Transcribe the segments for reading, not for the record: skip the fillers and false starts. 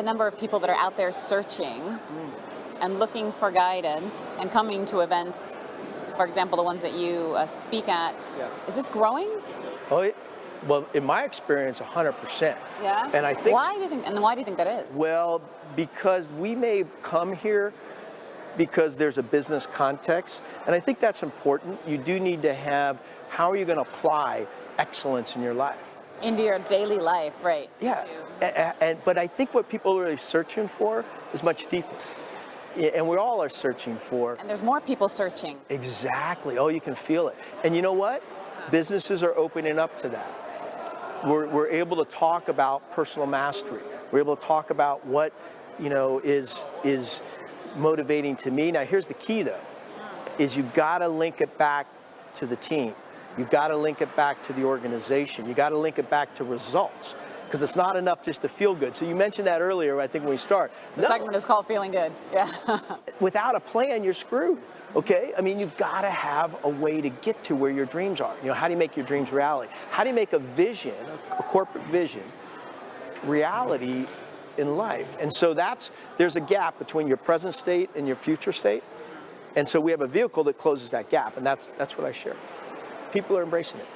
number of people that are out there searching and looking for guidance and coming to events, for example, the ones that you speak at. Yeah. Is this growing? Well, in my experience, 100%. Yeah? And I think... Why do you think that is? Well, because we may come here because there's a business context, and I think that's important. You do need to have, how are you going to apply excellence in your life? Into your daily life, right. Yeah, but I think what people are really searching for is much deeper. Yeah, and we all are searching for. And there's more people searching. Exactly. Oh, you can feel it. And you know what? Businesses are opening up to that. We're able to talk about personal mastery. We're able to talk about what, is motivating to me. Now, here's the key, though, is you got to link it back to the team. You got to link it back to the organization. You got to link it back to results, because it's not enough just to feel good. So you mentioned that earlier, I think, when we start. The segment is called Feeling Good. Yeah. Without a plan, you're screwed. Okay? I mean, you've got to have a way to get to where your dreams are. How do you make your dreams reality? How do you make a vision, a corporate vision, reality in life? And so there's a gap between your present state and your future state. And so we have a vehicle that closes that gap, and that's what I share. People are embracing it.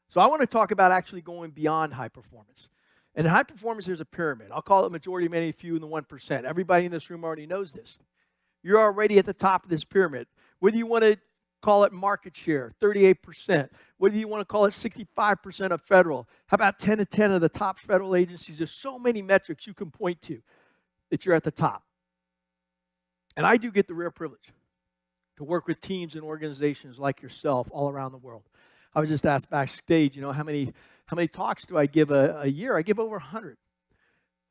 So I want to talk about actually going beyond high performance. And in high performance, there's a pyramid. I'll call it majority, many, few, and the 1%. Everybody in this room already knows this. You're already at the top of this pyramid. Whether you want to call it market share, 38%. Whether you want to call it 65% of federal. How about 10 to 10 of the top federal agencies? There's so many metrics you can point to that you're at the top. And I do get the rare privilege to work with teams and organizations like yourself all around the world. I was just asked backstage, how many talks do I give a year? I give over 100.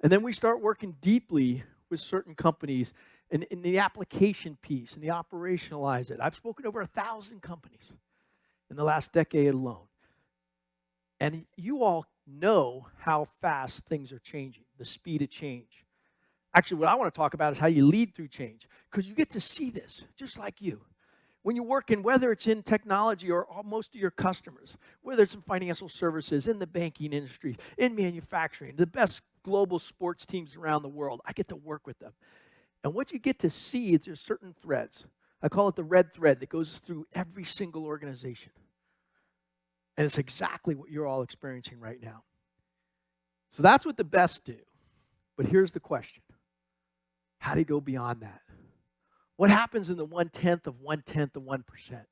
And then we start working deeply with certain companies in the application piece and the operationalize it. I've spoken to over 1,000 companies in the last decade alone. And you all know how fast things are changing, the speed of change. Actually, what I want to talk about is how you lead through change, because you get to see this just like you. When you work in, whether it's in technology or most of your customers, whether it's in financial services, in the banking industry, in manufacturing, the best global sports teams around the world, I get to work with them. And what you get to see is there's certain threads. I call it the red thread that goes through every single organization. And it's exactly what you're all experiencing right now. So that's what the best do. But here's the question. How do you go beyond that? What happens in the 1/10 of 1/10 of 1%?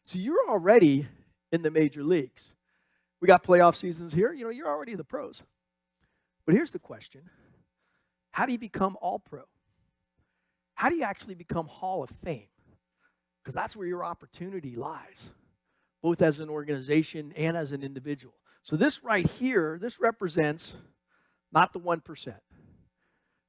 So you're already in the major leagues. We got playoff seasons here. You're already the pros. But here's the question. How do you become all pro? How do you actually become Hall of Fame? Because that's where your opportunity lies, both as an organization and as an individual. So this right here, this represents not the 1%.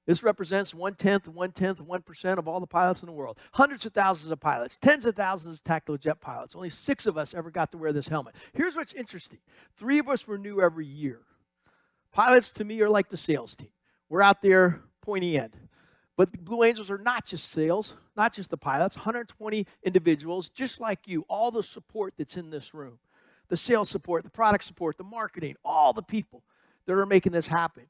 This represents 1/10 of 1/10 of 1% of all the pilots in the world. Hundreds of thousands of pilots, tens of thousands of tactical jet pilots. Only 6 of us ever got to wear this helmet. Here's what's interesting. 3 of us renew every year. Pilots, to me, are like the sales team. We're out there pointy end. But the Blue Angels are not just sales, not just the pilots, 120 individuals, just like you, all the support that's in this room. The sales support, the product support, the marketing, all the people that are making this happen.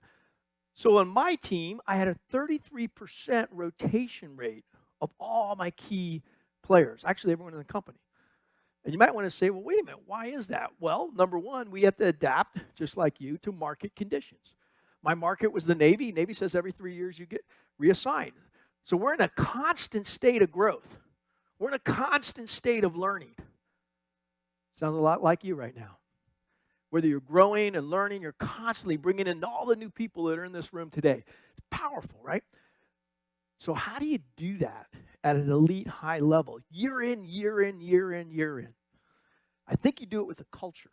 So on my team, I had a 33% rotation rate of all my key players, actually everyone in the company. And you might want to say, well, wait a minute, why is that? Well, number one, we have to adapt, just like you, to market conditions. My market was the Navy. Navy says every 3 years you get reassigned. So we're in a constant state of growth. We're in a constant state of learning. Sounds a lot like you right now. Whether you're growing and learning, you're constantly bringing in all the new people that are in this room today. It's powerful, right? So how do you do that at an elite high level, year in, year in, year in, year in? I think you do it with a culture.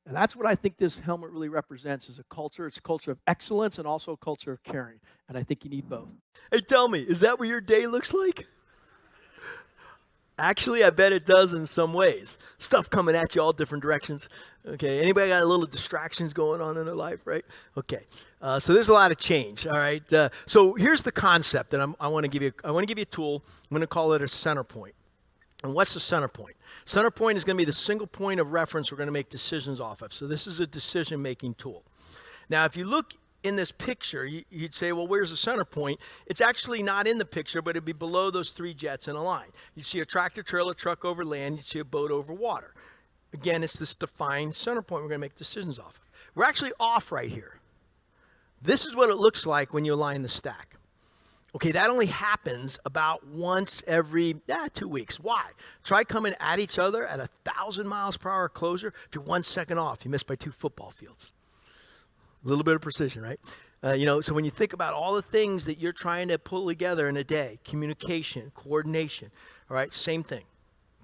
And that's what I think this helmet really represents, is a culture. It's a culture of excellence and also a culture of caring. And I think you need both. Hey, tell me, is that what your day looks like? Actually, I bet it does in some ways. Stuff coming at you all different directions. Okay, anybody got a little distractions going on in their life, right? Okay, so there's a lot of change. All right, so here's the concept that I want to give you. I want to give you a tool. I'm going to call it a center point. And what's the center point? Center point is going to be the single point of reference we're going to make decisions off of. So this is a decision-making tool. Now, if you look in this picture, you'd say, well, where's the center point? It's actually not in the picture, but it'd be below those 3 jets in a line. You'd see a tractor trailer truck over land, you'd see a boat over water. Again, it's this defined center point we're going to make decisions off of. We're actually off right here. This is what it looks like when you align the stack. Okay, that only happens about once every 2 weeks. Why? Try coming at each other at 1,000 miles per hour closer. If you're 1 second off, you miss by 2 football fields. A little bit of precision, right? So when you think about all the things that you're trying to pull together in a day, communication, coordination, all right, same thing.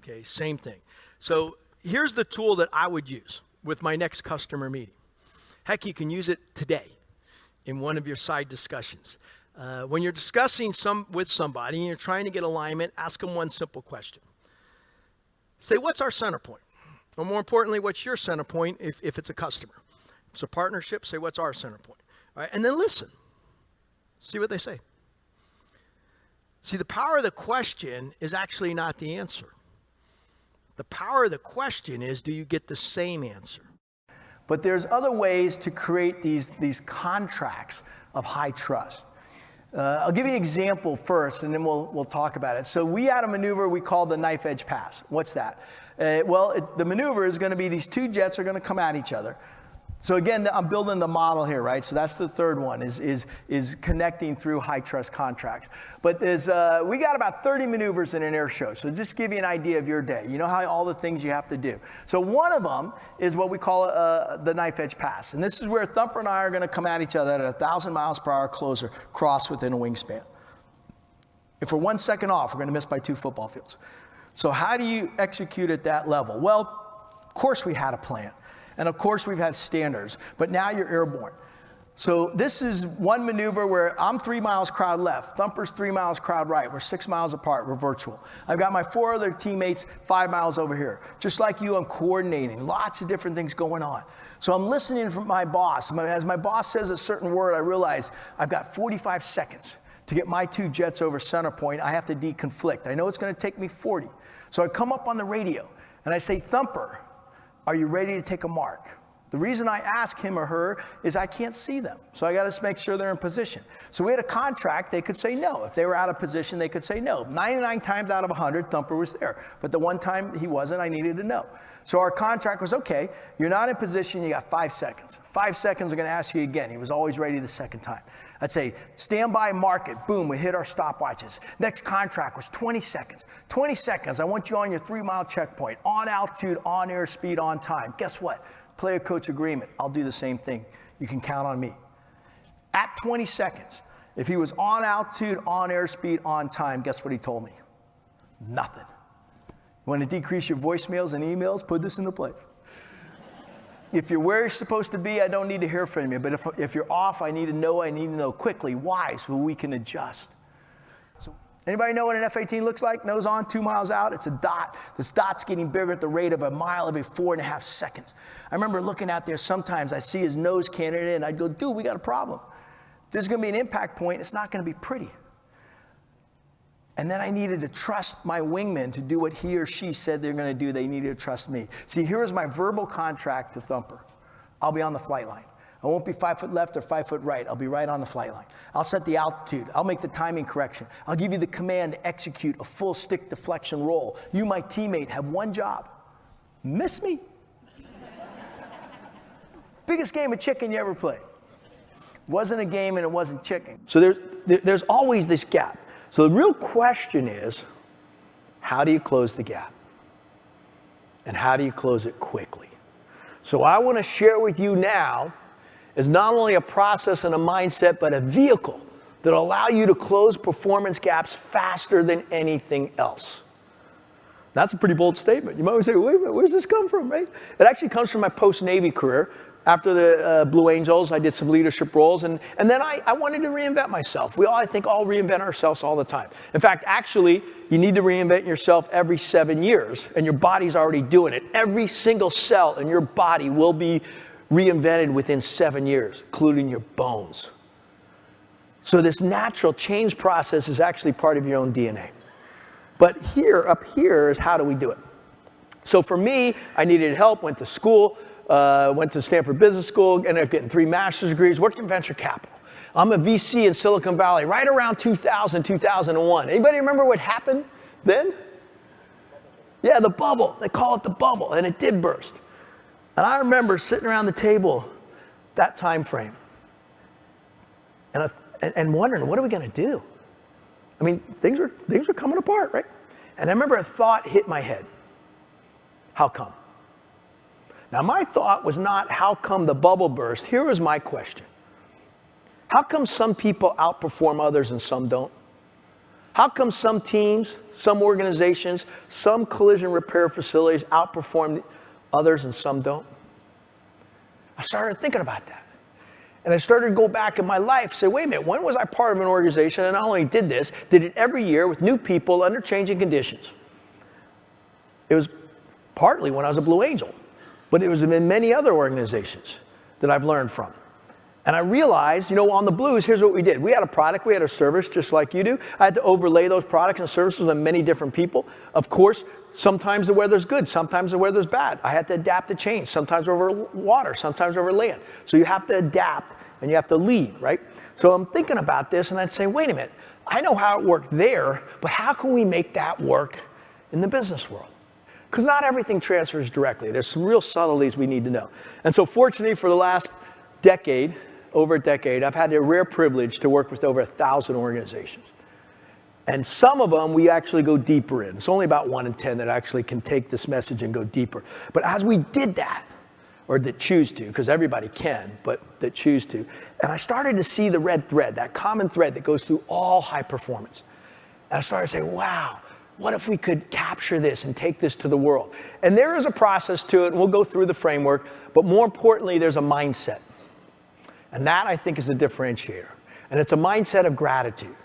Okay, same thing. So here's the tool that I would use with my next customer meeting. Heck, you can use it today in one of your side discussions. When you're discussing with somebody and you're trying to get alignment, ask them one simple question. Say, what's our center point? Or more importantly, what's your center point if it's a customer? If it's a partnership, say, what's our center point? All right, and then listen. See what they say. See, the power of the question is actually not the answer. The power of the question is, do you get the same answer? But there's other ways to create these contracts of high trust. I'll give you an example first, and then we'll talk about it. So we had a maneuver we called the knife edge pass. What's that? The maneuver is going to be these 2 jets are going to come at each other. So again, I'm building the model here, right? So that's the third one, is connecting through high trust contracts. But we got about 30 maneuvers in an air show. So just give you an idea of your day. You know how all the things you have to do. So one of them is what we call the knife edge pass. And this is where Thumper and I are going to come at each other at 1,000 miles per hour closer, cross within a wingspan. If we're 1 second off, we're going to miss by 2 football fields. So how do you execute at that level? Well, of course we had a plan. And of course we've had standards, but now you're airborne. So this is one maneuver where I'm 3 miles crowd left, Thumper's 3 miles crowd right. We're 6 miles apart, we're virtual. I've got my 4 other teammates 5 miles over here. Just like you, I'm coordinating, lots of different things going on. So I'm listening from my boss. As my boss says a certain word, I realize I've got 45 seconds to get my 2 jets over center point. I have to deconflict. I know it's going to take me 40. So I come up on the radio and I say, Thumper, are you ready to take a mark? The reason I ask him or her is I can't see them. So I got to make sure they're in position. So we had a contract, they could say no. If they were out of position, they could say no. 99 times out of 100, Thumper was there. But the one time he wasn't, I needed to know. So our contract was, okay, you're not in position, you got 5 seconds. 5 seconds, I'm going to ask you again. He was always ready the second time. I'd say, stand by, mark it. Boom, we hit our stopwatches. Next contract was 20 seconds. 20 seconds, I want you on your 3-mile checkpoint, on altitude, on airspeed, on time. Guess what? Player-coach agreement. I'll do the same thing. You can count on me. At 20 seconds, if he was on altitude, on airspeed, on time, guess what he told me? Nothing. You want to decrease your voicemails and emails? Put this into place. If you're where you're supposed to be, I don't need to hear from you. But if you're off, I need to know quickly. Why? So we can adjust. So anybody know what an F-18 looks like? Nose on, 2 miles out. It's a dot. This dot's getting bigger at the rate of a mile every 4.5 seconds. I remember looking out there sometimes. I see his nose cannon in. I'd go, dude, we got a problem. If there's going to be an impact point, it's not going to be pretty. And then I needed to trust my wingman to do what he or she said they're going to do. They needed to trust me. See, here is my verbal contract to Thumper. I'll be on the flight line. I won't be 5 foot left or 5 foot right. I'll be right on the flight line. I'll set the altitude. I'll make the timing correction. I'll give you the command to execute a full stick deflection roll. You, my teammate, have one job. Miss me. Biggest game of chicken you ever played. Wasn't a game and it wasn't chicken. So there's always this gap. So the real question is, how do you close the gap? And how do you close it quickly? So I want to share with you now is not only a process and a mindset, but a vehicle that will allow you to close performance gaps faster than anything else. That's a pretty bold statement. You might say, wait a minute, where's this come from, right? It actually comes from my post-Navy career. After the Blue Angels, I did some leadership roles, and then I wanted to reinvent myself. I think, all reinvent ourselves all the time. In fact, actually, you need to reinvent yourself every 7 years, and your body's already doing it. Every single cell in your body will be reinvented within 7 years, including your bones. So this natural change process is actually part of your own DNA. But up here is how do we do it? So for me, I needed help, went to school. went to Stanford Business School, ended up getting 3 master's degrees, worked in venture capital. I'm a VC in Silicon Valley right around 2000, 2001. Anybody remember what happened then? Yeah, the bubble. They call it the bubble, and it did burst. And I remember sitting around the table that time frame and wondering, what are we going to do? I mean, things were coming apart, right? And I remember a thought hit my head. How come? Now, my thought was not how come the bubble burst. Here was my question. How come some people outperform others and some don't? How come some teams, some organizations, some collision repair facilities outperform others and some don't? I started thinking about that. And I started to go back in my life, say, wait a minute, when was I part of an organization and not only did it every year with new people under changing conditions? It was partly when I was a Blue Angel, but it was in many other organizations that I've learned from. And I realized, on the Blues, here's what we did. We had a product, we had a service, just like you do. I had to overlay those products and services on many different people. Of course, sometimes the weather's good, sometimes the weather's bad. I had to adapt to change, sometimes over water, sometimes over land. So you have to adapt and you have to lead, right? So I'm thinking about this and I'd say, wait a minute, I know how it worked there, but how can we make that work in the business world? Because not everything transfers directly. There's some real subtleties we need to know. And so fortunately for the last decade, over a decade, I've had the rare privilege to work with over 1,000 organizations. And some of them we actually go deeper in. It's only about 1 in 10 that actually can take this message and go deeper. But as we did that, or that choose to, because everybody can, but that choose to, and I started to see the red thread, that common thread that goes through all high performance. And I started to say, wow, what if we could capture this and take this to the world? And there is a process to it, and we'll go through the framework, but more importantly, there's a mindset. And that, I think, is the differentiator. And it's a mindset of gratitude.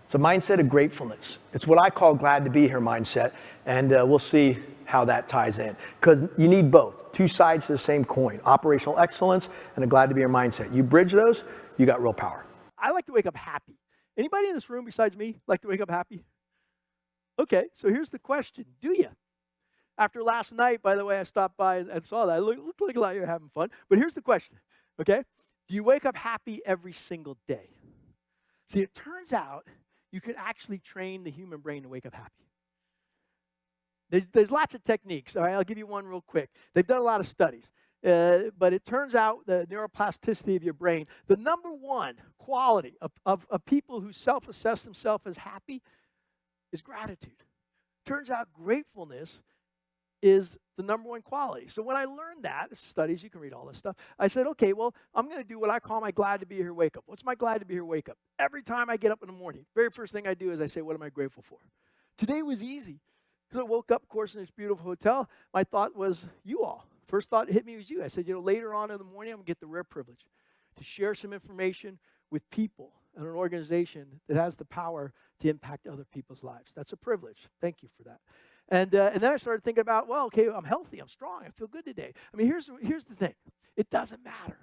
It's a mindset of gratefulness. It's what I call glad to be here mindset, and we'll see how that ties in. Because you need both, 2 sides to the same coin, operational excellence and a glad to be here mindset. You bridge those, you got real power. I like to wake up happy. Anybody in this room besides me like to wake up happy? Okay, so here's the question. Do you? After last night, by the way, I stopped by and saw that. It looked like a lot of you were having fun. But here's the question, okay? Do you wake up happy every single day? See, it turns out you can actually train the human brain to wake up happy. There's lots of techniques. All right, I'll give you one real quick. They've done a lot of studies. But it turns out the neuroplasticity of your brain, the number one quality of people who self-assess themselves as happy is gratitude. Turns out gratefulness is the number one quality. So when I learned that, studies, you can read all this stuff, I said, okay, well, I'm going to do what I call my glad to be here wake up. What's my glad to be here wake up? Every time I get up in the morning, very first thing I do is I say, what am I grateful for? Today was easy because I woke up, of course, in this beautiful hotel. My thought was you all. First thought hit me was you. I said, later on in the morning, I'm going to get the rare privilege to share some information with people and an organization that has the power to impact other people's lives. That's a privilege. Thank you for that. And then I started thinking about, well, okay, I'm healthy, I'm strong, I feel good today. I mean, here's the thing. It doesn't matter.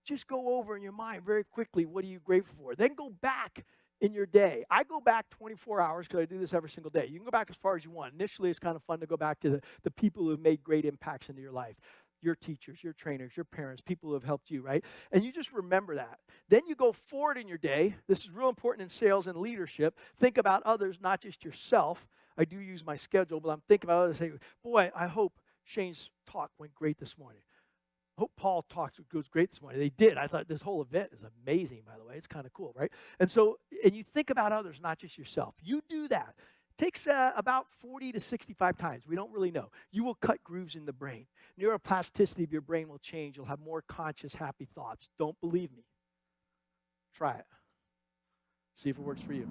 Just go over in your mind very quickly, what are you grateful for? Then go back in your day. I go back 24 hours because I do this every single day. You can go back as far as you want. Initially, it's kind of fun to go back to the people who have made great impacts into your life. Your teachers, your trainers, your parents, people who have helped you, right? And you just remember that. Then you go forward in your day. This is real important in sales and leadership. Think about others, not just yourself. I do use my schedule, but I'm thinking about others and say, boy, I hope Shane's talk went great this morning. I hope Paul talks goes great this morning. They did. I thought this whole event is amazing, by the way. It's kind of cool, right? And you think about others, not just yourself. You do that. It takes about 40 to 65 times. We don't really know. You will cut grooves in the brain. Neuroplasticity of your brain will change. You'll have more conscious, happy thoughts. Don't believe me. Try it. See if it works for you.